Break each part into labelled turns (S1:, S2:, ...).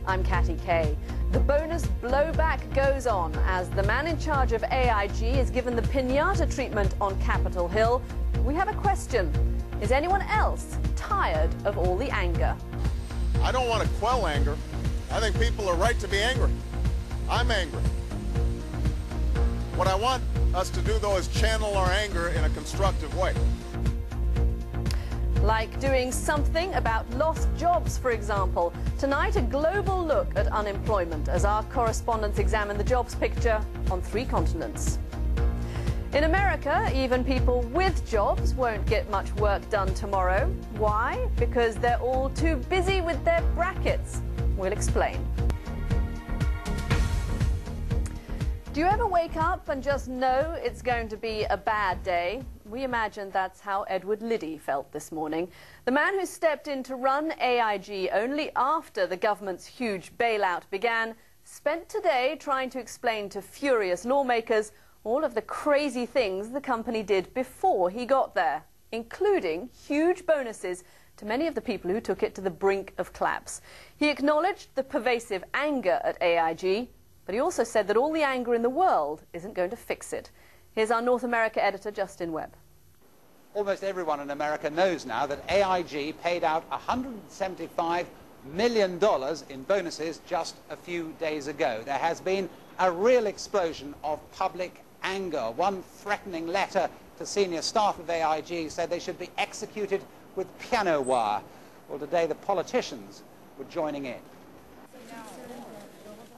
S1: I'm Katty Kay. The bonus blowback goes on as the man in charge of AIG is given the piñata treatment on Capitol Hill. We have a question. Is anyone else tired of all the anger?
S2: I don't want to quell anger. I think people are right to be angry. I'm angry. What I want us to do, though, is channel our anger in a constructive way.
S1: Like doing something about lost jobs, for example. Tonight, a global look at unemployment as our correspondents examine the jobs picture on 3 continents. In America, even people with jobs won't get much work done tomorrow. Why? Because they're all too busy with their brackets. We'll explain. Do you ever wake up and just know it's going to be a bad day? We imagine that's how Edward Liddy felt this morning. The man who stepped in to run AIG only after the government's huge bailout began, spent today trying to explain to furious lawmakers all of the crazy things the company did before he got there, including huge bonuses to many of the people who took it to the brink of collapse. He acknowledged the pervasive anger at AIG, but he also said that all the anger in the world isn't going to fix it. Here's our North America editor, Justin Webb.
S3: Almost everyone in America knows now that AIG paid out $175 million in bonuses just a few days ago. There has been a real explosion of public anger. One threatening letter to senior staff of AIG said they should be executed with piano wire. Well, today the politicians were joining in.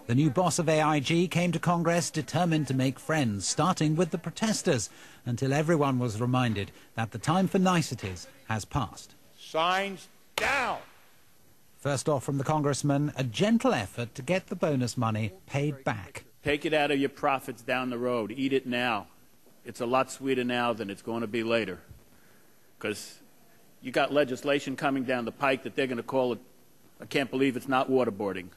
S4: The new boss of AIG came to Congress determined to make friends, starting with the protesters, until everyone was reminded that the time for niceties has passed.
S2: Signs down!
S4: First off from the congressman, a gentle effort to get the bonus money paid back.
S5: Take it out of your profits down the road. Eat it now. It's a lot sweeter now than it's going to be later. Because you got legislation coming down the pike that they're going to call it, I can't believe it's not waterboarding.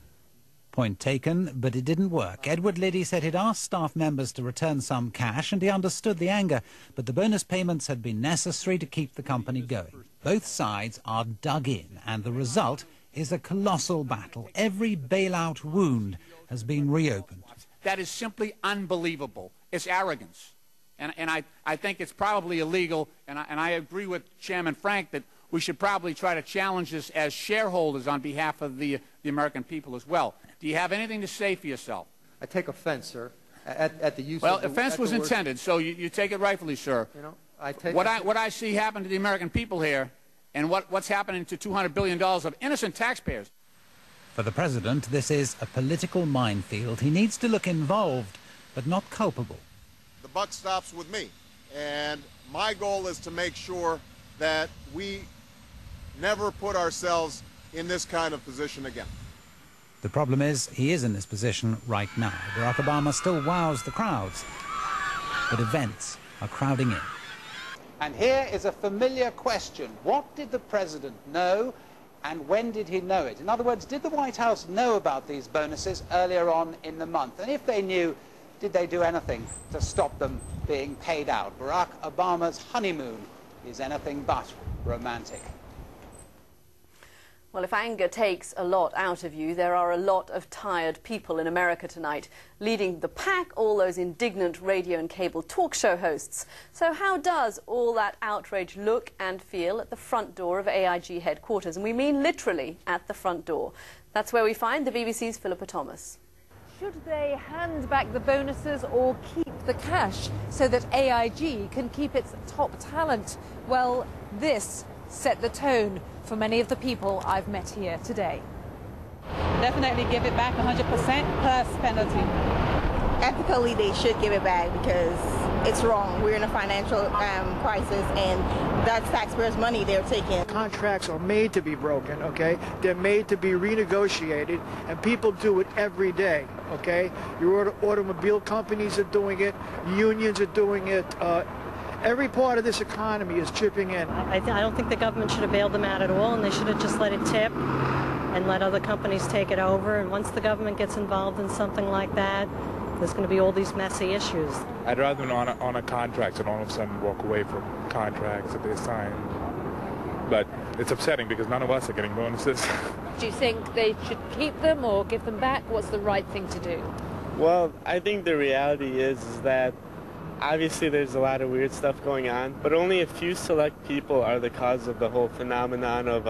S4: Point taken, but it didn't work. Edward Liddy said he'd asked staff members to return some cash, and he understood the anger, but the bonus payments had been necessary to keep the company going. Both sides are dug in, and the result is a colossal battle. Every bailout wound has been reopened.
S6: That is simply unbelievable. It's arrogance. And I think it's probably illegal, and I agree with Chairman Frank that we should probably try to challenge this as shareholders on behalf of the American people as well. Do you have anything to say for yourself?
S7: I take offense, sir, at the use
S6: well,
S7: of the...
S6: Well, offense was intended, so you take it rightfully, sir.
S7: You know, I take
S6: what I see happen to the American people here and what's happening to $200 billion of innocent taxpayers.
S4: For the president, this is a political minefield. He needs to look involved, but not culpable.
S2: The buck stops with me, and my goal is to make sure that we never put ourselves in this kind of position again.
S4: The problem is, he is in this position right now. Barack Obama still wows the crowds, but events are crowding in.
S3: And here is a familiar question. What did the president know, and when did he know it? In other words, did the White House know about these bonuses earlier on in the month? And if they knew, did they do anything to stop them being paid out? Barack Obama's honeymoon is anything but romantic.
S1: Well, if anger takes a lot out of you, there are a lot of tired people in America tonight. Leading the pack, all those indignant radio and cable talk show hosts. So how does all that outrage look and feel at the front door of AIG headquarters? And we mean literally at the front door. That's where we find the BBC's Philippa Thomas.
S8: Should they hand back the bonuses or keep the cash so that AIG can keep its top talent? Well, this set the tone for many of the people I've met here today.
S9: Definitely give it back 100% plus penalty.
S10: Ethically, they should give it back because it's wrong. We're in a financial crisis, and that's taxpayers' money they're taking.
S11: Contracts are made to be broken, okay? They're made to be renegotiated, and people do it every day, okay? Your automobile companies are doing it, unions are doing it, every part of this economy is chipping in.
S9: I don't think the government should have bailed them out at all, and they should have just let it tip and let other companies take it over. And once the government gets involved in something like that, there's going to be all these messy issues.
S12: I'd rather than on a contract and all of a sudden walk away from contracts that they sign. But it's upsetting because none of us are getting bonuses.
S8: Do you think they should keep them or give them back? What's the right thing to do?
S13: Well, I think the reality is that obviously there's a lot of weird stuff going on, but only a few select people are the cause of the whole phenomenon of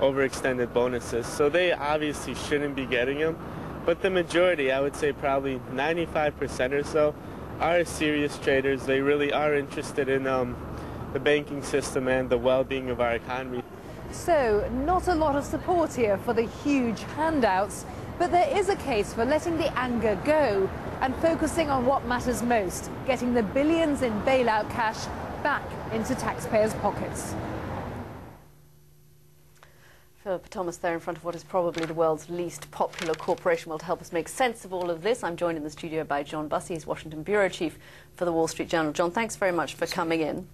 S13: overextended bonuses. So they obviously shouldn't be getting them. But the majority, I would say probably 95% or so, are serious traders. They really are interested in the banking system and the well-being of our economy.
S8: So, not a lot of support here for the huge handouts, but there is a case for letting the anger go and focusing on what matters most, getting the billions in bailout cash back into taxpayers' pockets.
S1: Philip Thomas there in front of what is probably the world's least popular corporation. Well, to help us make sense of all of this, I'm joined in the studio by John Bussey. He's Washington bureau chief for the Wall Street Journal. John, thanks very much for coming in.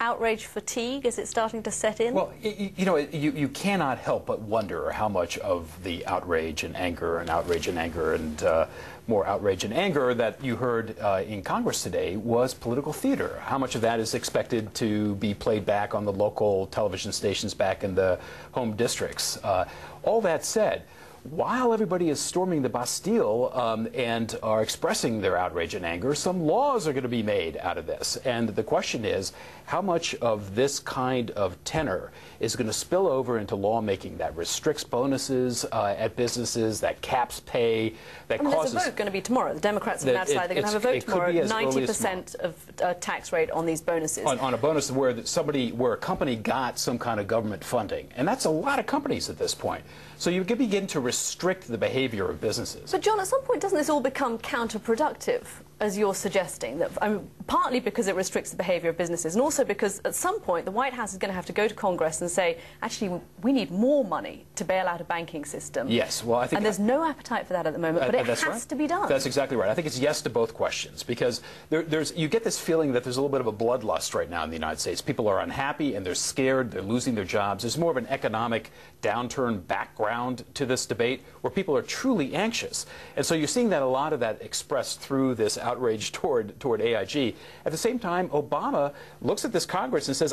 S1: Outrage fatigue, is it starting to set in?
S14: Well, you cannot help but wonder how much of the outrage and anger and more outrage and anger that you heard in Congress today was political theater. How much of that is expected to be played back on the local television stations back in the home districts? All that said, while everybody is storming the Bastille and are expressing their outrage and anger, some laws are going to be made out of this. And the question is, how much of this kind of tenor is going to spill over into lawmaking that restricts bonuses at businesses, that caps pay, that causes...
S1: There's a vote going to be tomorrow. The Democrats have now decided they're going to have a vote tomorrow, 90% of tax rate on these bonuses.
S14: On a bonus where a company got some kind of government funding. And that's a lot of companies at this point. So you can begin to restrict the behavior of businesses.
S1: But John, at some point, doesn't this all become counterproductive, as you're suggesting? That partly because it restricts the behavior of businesses, and also because at some point the White House is going to have to go to Congress and say, actually, we need more money to bail out a banking system.
S14: Yes, well, I think...
S1: And there's no appetite for that at the moment, but it has to be done.
S14: That's exactly right. I think it's yes to both questions, because you get this feeling that there's a little bit of a bloodlust right now in the United States. People are unhappy and they're scared, they're losing their jobs. There's more of an economic downturn background to this debate where people are truly anxious. And so you're seeing that a lot of that expressed through this outrage toward AIG. At the same time, Obama looks at this Congress and says,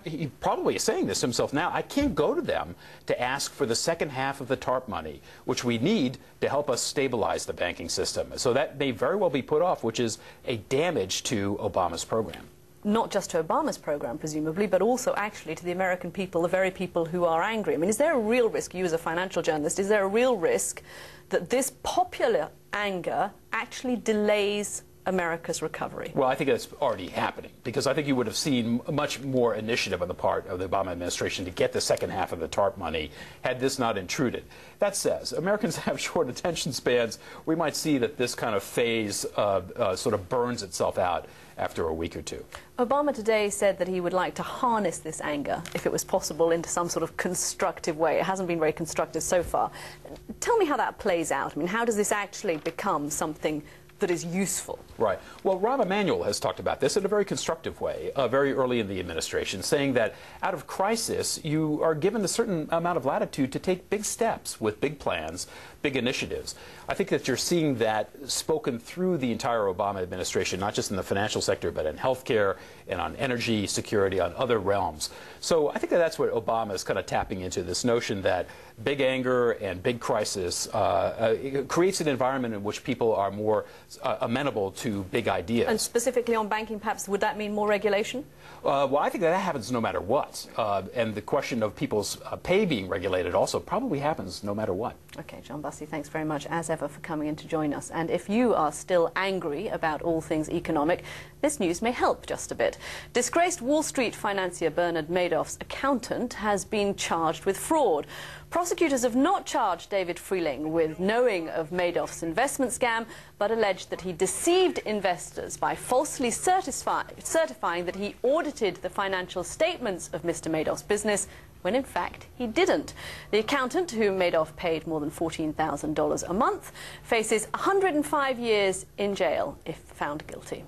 S14: he probably is saying this to himself now, I can't go to them to ask for the second half of the TARP money, which we need to help us stabilize the banking system. So that may very well be put off, which is a damage to Obama's program.
S1: Not just to Obama's program, presumably, but also actually to the American people, the very people who are angry. I mean, is there a real risk, you as a financial journalist, is there a real risk that this popular anger actually delays America's recovery?
S14: Well, I think that's already happening, because I think you would have seen much more initiative on the part of the Obama administration to get the second half of the TARP money had this not intruded. That says, Americans have short attention spans. We might see that this kind of phase sort of burns itself out after a week or two.
S1: Obama today said that he would like to harness this anger, if it was possible, into some sort of constructive way. It hasn't been very constructive so far. Tell me how that plays out. I mean, how does this actually become something that is useful?
S14: Right. Well, Rahm Emanuel has talked about this in a very constructive way, very early in the administration, saying that out of crisis, you are given a certain amount of latitude to take big steps with big plans, big initiatives. I think that you're seeing that spoken through the entire Obama administration, not just in the financial sector, but in healthcare and on energy security, on other realms. So I think that that's what Obama is kind of tapping into, this notion that big anger and big crisis creates an environment in which people are more amenable to big ideas.
S1: And specifically on banking, perhaps, would that mean more regulation?
S14: Well, I think that happens no matter what. And the question of people's pay being regulated also probably happens no matter what.
S1: Okay, John Bussey, thanks very much, as ever, for coming in to join us. And if you are still angry about all things economic, this news may help just a bit. Disgraced Wall Street financier Bernard Madoff's accountant has been charged with fraud. Prosecutors have not charged David Freeling with knowing of Madoff's investment scam, but alleged that he deceived investors by falsely certifying that he audited the financial statements of Mr. Madoff's business, when in fact he didn't. The accountant, whom Madoff paid more than $14,000 a month, faces 105 years in jail if found guilty.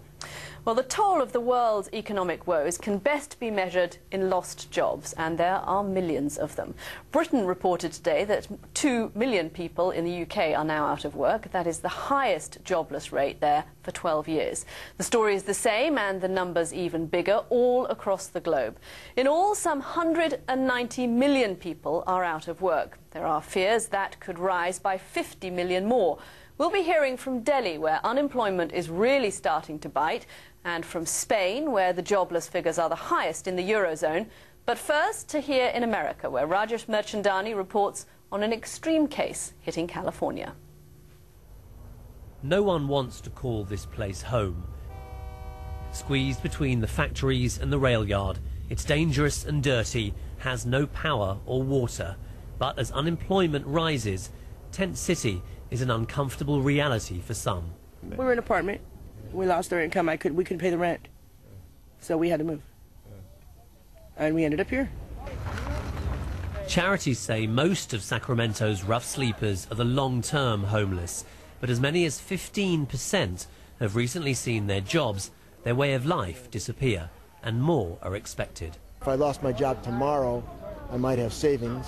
S1: Well, the toll of the world's economic woes can best be measured in lost jobs, and there are millions of them. Britain reported today that 2 million people in the UK are now out of work. That is the highest jobless rate there for 12 years. The story is the same and the numbers even bigger all across the globe. In all, some 190 million people are out of work. There are fears that could rise by 50 million more. We'll be hearing from Delhi, where unemployment is really starting to bite, and from Spain, where the jobless figures are the highest in the Eurozone. But first, to here in America, where Rajesh Merchandani reports on an extreme case hitting California.
S15: No one wants to call this place home. Squeezed between the factories and the rail yard, it's dangerous and dirty, has no power or water. But as unemployment rises, Tent City is an uncomfortable reality for some.
S16: We were in an apartment. We lost our income. We couldn't pay the rent. So we had to move. And we ended up here.
S15: Charities say most of Sacramento's rough sleepers are the long-term homeless, but as many as 15% have recently seen their jobs, their way of life disappear, and more are expected.
S17: If I lost my job tomorrow, I might have savings.